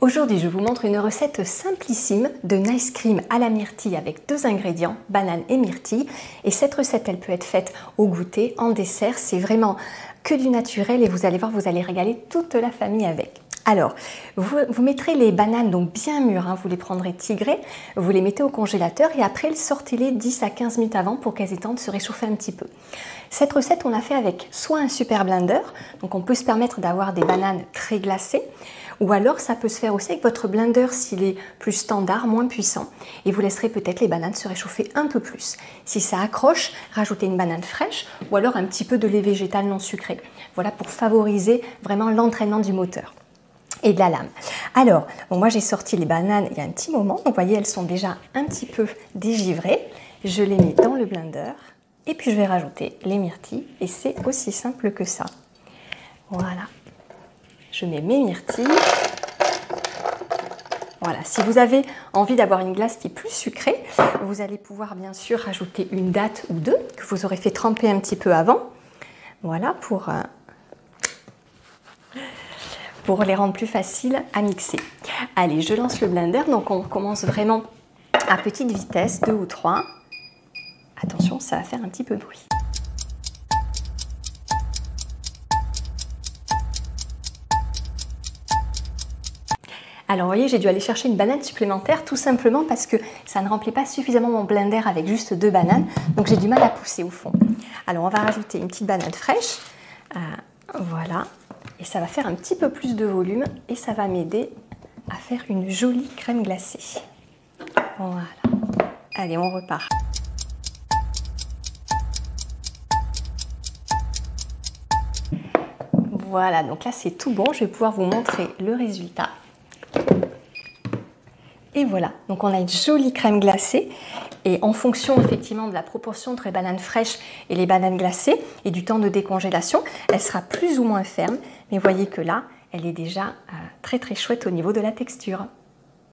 Aujourd'hui, je vous montre une recette simplissime de ice cream à la myrtille avec 2 ingrédients, banane et myrtille. Et cette recette, elle peut être faite au goûter, en dessert. C'est vraiment que du naturel et vous allez voir, vous allez régaler toute la famille avec. Alors, vous mettrez les bananes donc bien mûres, hein, vous les prendrez tigrées, vous les mettez au congélateur et après sortez-les 10 à 15 minutes avant pour qu'elles aient le temps de se réchauffer un petit peu. Cette recette, on l'a fait avec soit un super blender, donc on peut se permettre d'avoir des bananes très glacées, ou alors ça peut se faire aussi avec votre blender s'il est plus standard, moins puissant, et vous laisserez peut-être les bananes se réchauffer un peu plus. Si ça accroche, rajoutez une banane fraîche ou alors un petit peu de lait végétal non sucré. Voilà pour favoriser vraiment l'entraînement du moteur et de la lame. Alors, bon, moi j'ai sorti les bananes il y a un petit moment, donc vous voyez elles sont déjà un petit peu dégivrées. Je les mets dans le blender et puis je vais rajouter les myrtilles et c'est aussi simple que ça. Voilà, je mets mes myrtilles. Voilà, si vous avez envie d'avoir une glace qui est plus sucrée, vous allez pouvoir bien sûr rajouter une date ou deux que vous aurez fait tremper un petit peu avant. Voilà, pour les rendre plus faciles à mixer. Allez, je lance le blender, donc on commence vraiment à petite vitesse, 2 ou 3. Attention, ça va faire un petit peu de bruit. Alors vous voyez, j'ai dû aller chercher une banane supplémentaire tout simplement parce que ça ne remplit pas suffisamment mon blender avec juste 2 bananes, donc j'ai du mal à pousser au fond. Alors on va rajouter une petite banane fraîche, voilà, et ça va faire un petit peu plus de volume et ça va m'aider à faire une jolie crème glacée. Voilà, allez on repart. Voilà, donc là c'est tout bon, je vais pouvoir vous montrer le résultat. Et voilà, donc on a une jolie crème glacée et en fonction effectivement de la proportion entre les bananes fraîches et les bananes glacées et du temps de décongélation, elle sera plus ou moins ferme, mais vous voyez que là, elle est déjà très chouette au niveau de la texture.